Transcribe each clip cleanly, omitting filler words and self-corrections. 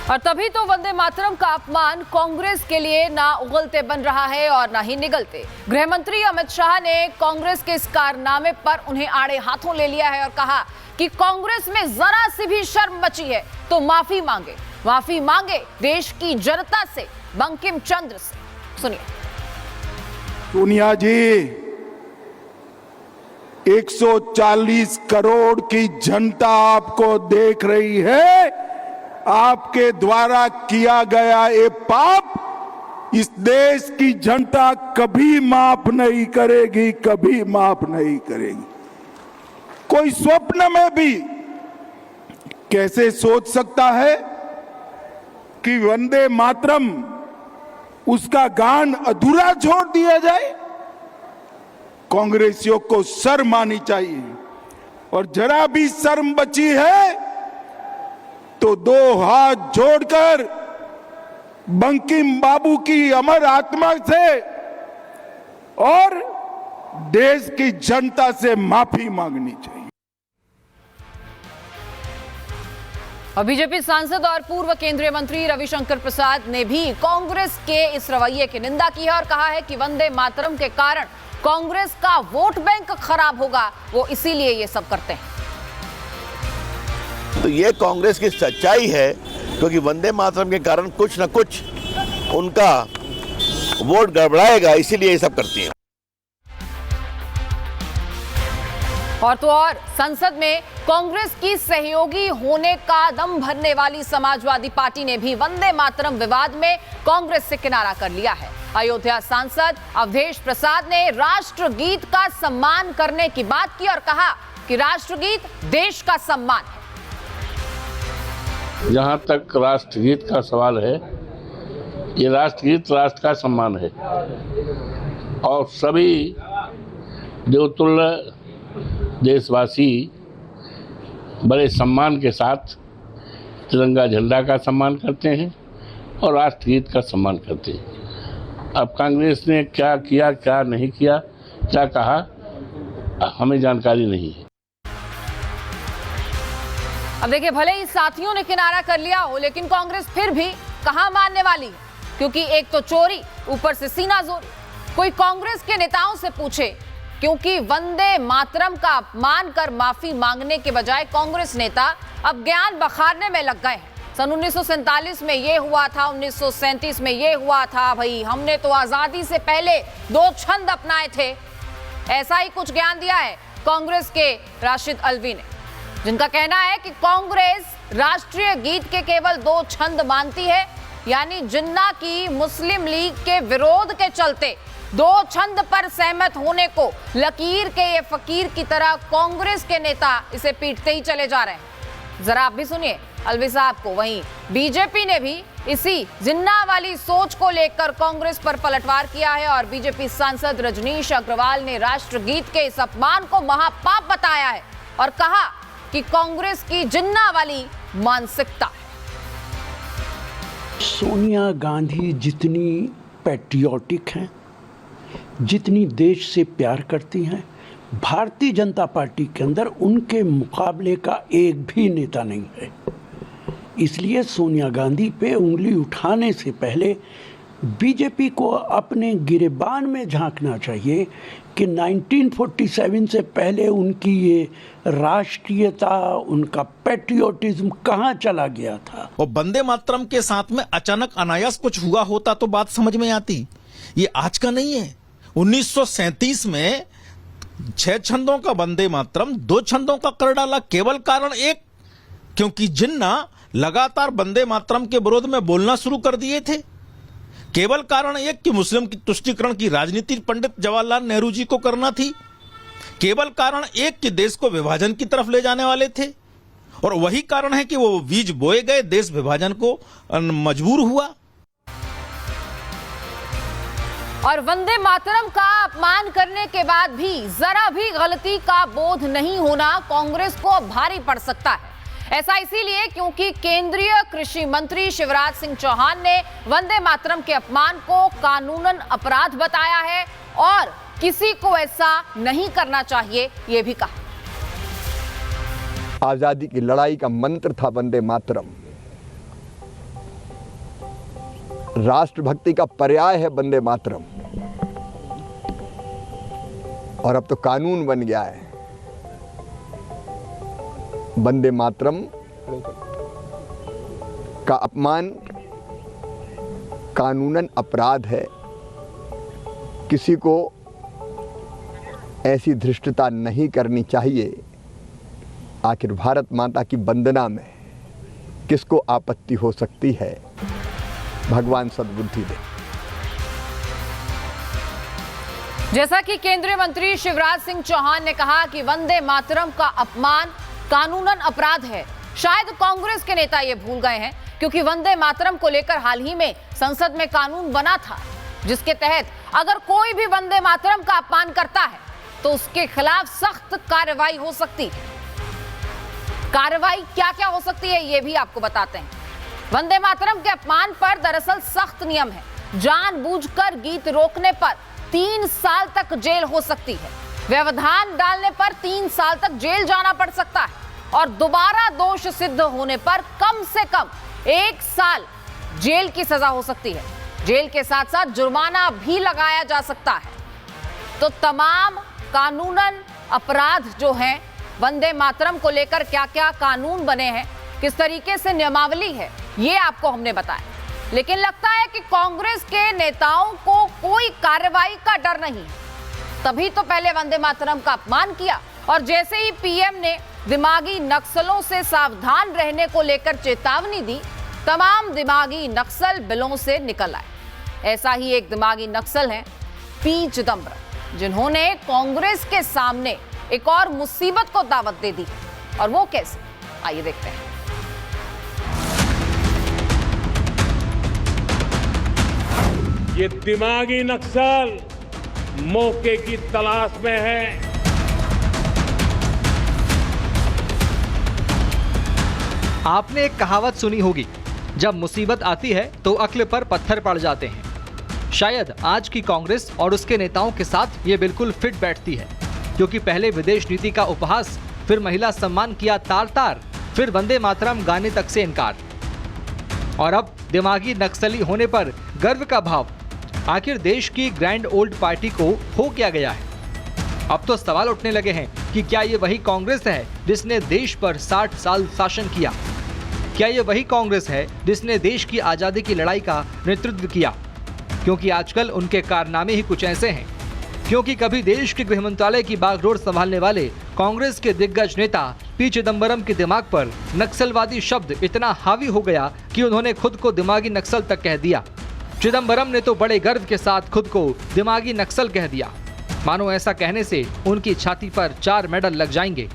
और तभी तो वंदे मातरम का अपमान कांग्रेस के लिए ना उगलते बन रहा है और ना ही निगलते। गृह मंत्री अमित शाह ने कांग्रेस के इस कारनामे पर उन्हें आड़े हाथों ले लिया है और कहा कि कांग्रेस में जरा सी भी शर्म बची है तो माफी मांगे देश की जनता से, बंकिम चंद्र से। सुनिए। सोनिया जी, 140 करोड़ की जनता आपको देख रही है। आपके द्वारा किया गया ये पाप इस देश की जनता कभी माफ नहीं करेगी, कभी माफ नहीं करेगी। कोई स्वप्न में भी कैसे सोच सकता है कि वंदे मातरम उसका गान अधूरा छोड़ दिया जाए? कांग्रेसियों को शर्म आनी चाहिए, और जरा भी शर्म बची है तो दो हाथ जोड़कर बंकिम बाबू की अमर आत्मा से और देश की जनता से माफी मांगनी चाहिए। और बीजेपी सांसद और पूर्व केंद्रीय मंत्री रविशंकर प्रसाद ने भी कांग्रेस के इस रवैये की निंदा की है और कहा है कि वंदे मातरम के कारण कांग्रेस का वोट बैंक खराब होगा, वो इसीलिए ये सब करते हैं। तो ये कांग्रेस की सच्चाई है, क्योंकि वंदे मातरम के कारण कुछ न कुछ उनका वोट गड़बड़ाएगा, इसीलिए ये सब करती हैं। और तो और संसद में कांग्रेस की सहयोगी होने का दम भरने वाली समाजवादी पार्टी ने भी वंदे मातरम विवाद में कांग्रेस से किनारा कर लिया है। अयोध्या सांसद अवधेश प्रसाद ने राष्ट्रगीत का सम्मान करने की बात की और कहा कि राष्ट्रगीत देश का सम्मान है। जहाँ तक राष्ट्रगीत का सवाल है, ये राष्ट्रगीत राष्ट्र का सम्मान है और सभी देवतुल्य देशवासी बड़े सम्मान के साथ तिरंगा झंडा का सम्मान करते हैं और राष्ट्रगीत का सम्मान करते हैं। अब कांग्रेस ने क्या किया, क्या नहीं किया, क्या कहा, हमें जानकारी नहीं है। अब देखिए, भले ही साथियों ने किनारा कर लिया हो, लेकिन कांग्रेस फिर भी कहां मानने वाली है, क्योंकि एक तो चोरी, ऊपर से सीना जोरी। कोई कांग्रेस के नेताओं से पूछे, क्योंकि वंदे मातरम का अपमान कर माफी मांगने के बजाय कांग्रेस नेता अब ज्ञान बखारने में लग गए हैं। सन 1947 में ये हुआ था, 1937 में ये हुआ था, भाई हमने तो आजादी से पहले 2 छंद अपनाए थे। ऐसा ही कुछ ज्ञान दिया है कांग्रेस के राशिद अल्वी ने, जिनका कहना है कि कांग्रेस राष्ट्रीय गीत के केवल 2 छंद मानती है, यानी जिन्ना की मुस्लिम लीग के विरोध के चलते 2 छंद पर सहमत होने को लकीर के ये फकीर की तरह कांग्रेस के नेता इसे पीटते ही चले जा रहे हैं। जरा आप भी सुनिए अलवी साहब को। वहीं बीजेपी ने भी इसी जिन्ना वाली सोच को लेकर कांग्रेस पर पलटवार किया है और बीजेपी सांसद रजनीश अग्रवाल ने राष्ट्रगीत के इस अपमान को महापाप बताया है और कहा कि कांग्रेस की जिन्ना वाली मानसिकता है। सोनिया गांधी जितनी पैट्रियोटिक हैं, जितनी देश से प्यार करती हैं, भारतीय जनता पार्टी के अंदर उनके मुकाबले का एक भी नेता नहीं है। इसलिए सोनिया गांधी पे उंगली उठाने से पहले बीजेपी को अपने गिरेबान में झांकना चाहिए कि 1947 से पहले उनकी ये राष्ट्रीयता, उनका पैट्रियोटिज्म कहाँ चला गया था। और वंदे मातरम के साथ में अचानक अनायास कुछ हुआ होता तो बात समझ में आती। ये आज का नहीं है। 1937 में 6 छंदों का वंदे मातरम 2 छंदों का कर डाला, केवल कारण एक, क्योंकि जिन्ना लगातार वंदे मातरम के विरोध में बोलना शुरू कर दिए थे। केवल कारण एक कि मुस्लिम की तुष्टीकरण की राजनीति पंडित जवाहरलाल नेहरू जी को करना थी। केवल कारण एक कि देश को विभाजन की तरफ ले जाने वाले थे, और वही कारण है कि वो बीज बोए गए, देश विभाजन को मजबूर हुआ। और वंदे मातरम का अपमान करने के बाद भी जरा भी गलती का बोध नहीं होना कांग्रेस को भारी पड़ सकता है। ऐसा इसीलिए क्योंकि केंद्रीय कृषि मंत्री शिवराज सिंह चौहान ने वंदे मातरम के अपमान को कानूनन अपराध बताया है और किसी को ऐसा नहीं करना चाहिए, यह भी कहा। आजादी की लड़ाई का मंत्र था वंदे मातरम। राष्ट्रभक्ति का पर्याय है वंदे मातरम, और अब तो कानून बन गया है। वंदे मातरम का अपमान कानूनन अपराध है। किसी को ऐसी धृष्टता नहीं करनी चाहिए। आखिर भारत माता की वंदना में किसको आपत्ति हो सकती है? भगवान सद्बुद्धि दे। जैसा कि केंद्रीय मंत्री शिवराज सिंह चौहान ने कहा कि वंदे मातरम का अपमान कानूनन अपराध है, शायद कांग्रेस के नेता ये भूल गए हैं, क्योंकि वंदे मातरम को लेकर हाल ही में संसद में कानून बना था, जिसके तहत अगर कोई भी वंदे मातरम का अपमान करता है तो उसके खिलाफ सख्त कार्रवाई हो सकती है। कार्रवाई क्या क्या हो सकती है ये भी आपको बताते हैं। वंदे मातरम के अपमान पर दरअसल सख्त नियम है। जानबूझकर गीत रोकने पर 3 साल तक जेल हो सकती है। व्यवधान डालने पर 3 साल तक जेल जाना पड़ सकता है, और दोबारा दोष सिद्ध होने पर कम से कम 1 साल जेल की सजा हो सकती है। जेल के साथ साथ जुर्माना भी लगाया जा सकता है। तो तमाम कानूनन अपराध जो हैं, वंदे मातरम को लेकर क्या क्या कानून बने हैं, किस तरीके से नियमावली है, ये आपको हमने बताया। लेकिन लगता है कि कांग्रेस के नेताओं को कोई कार्रवाई का डर नहीं है, तभी तो पहले वंदे मातरम का अपमान किया, और जैसे ही पीएम ने दिमागी नक्सलों से सावधान रहने को लेकर चेतावनी दी, तमाम दिमागी नक्सल बिलों से निकल आए। ऐसा ही एक दिमागी नक्सल है पी चिदम्बरम, जिन्होंने कांग्रेस के सामने एक और मुसीबत को दावत दे दी। और वो कैसे, आइए देखते हैं। ये दिमागी नक्सल मौके की तलाश में है। आपने एक कहावत सुनी होगी, जब मुसीबत आती है तो अक्ल पर पत्थर पड़ जाते हैं। शायद आज की कांग्रेस और उसके नेताओं के साथ ये बिल्कुल फिट बैठती है, क्योंकि पहले विदेश नीति का उपहास, फिर महिला सम्मान किया तार-तार, फिर वंदे मातरम गाने तक से इनकार, और अब दिमागी नक्सली होने पर गर्व का भाव। आखिर देश की ग्रैंड ओल्ड पार्टी को हो क्या गया है? अब तो सवाल उठने लगे हैं कि क्या ये वही कांग्रेस है जिसने देश पर 60 साल शासन किया? क्या ये वही कांग्रेस है जिसने देश की आजादी की लड़ाई का नेतृत्व किया? क्योंकि आजकल उनके कारनामे ही कुछ ऐसे हैं। क्योंकि कभी देश के गृह मंत्रालय की बागडोर संभालने वाले कांग्रेस के दिग्गज नेता पी चिदम्बरम के दिमाग पर नक्सलवादी शब्द इतना हावी हो गया कि उन्होंने खुद को दिमागी नक्सल तक कह दिया। चिदम्बरम ने तो बड़े गर्व के साथ खुद को दिमागी नक्सल कह दिया, मानो ऐसा कहने से उनकी छाती पर 4 मेडल लग जाएंगे।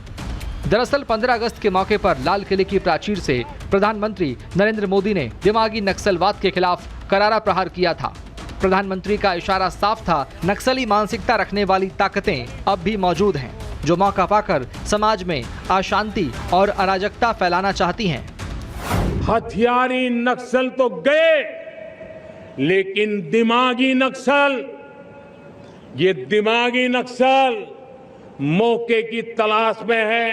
दरअसल 15 अगस्त के मौके पर लाल किले की प्राचीर से प्रधानमंत्री नरेंद्र मोदी ने दिमागी नक्सलवाद के खिलाफ करारा प्रहार किया था। प्रधानमंत्री का इशारा साफ था, नक्सली मानसिकता रखने वाली ताकतें अब भी मौजूद हैं, जो मौका पाकर समाज में अशांति और अराजकता फैलाना चाहती हैं। हथियारी नक्सल तो गए, लेकिन दिमागी नक्सल, ये दिमागी नक्सल मौके की तलाश में है।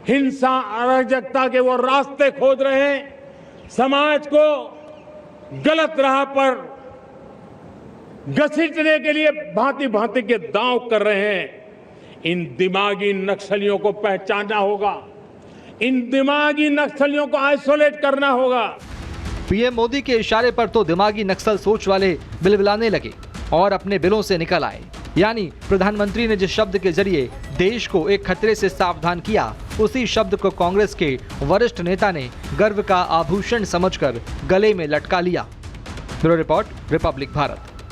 हिंसा अराजकता के वो रास्ते खोज रहे हैं, समाज को गलत राह पर घसीटने के लिए भांति भांति के दांव कर रहे हैं। इन दिमागी नक्सलियों को पहचानना होगा, इन दिमागी नक्सलियों को आइसोलेट करना होगा। पीएम मोदी के इशारे पर तो दिमागी नक्सल सोच वाले बिलबिलाने लगे और अपने बिलों से निकल आए। यानी प्रधानमंत्री ने जिस शब्द के जरिए देश को एक खतरे से सावधान किया, उसी शब्द को कांग्रेस के वरिष्ठ नेता ने गर्व का आभूषण समझकर गले में लटका लिया। Bureau report, Republic Bharat.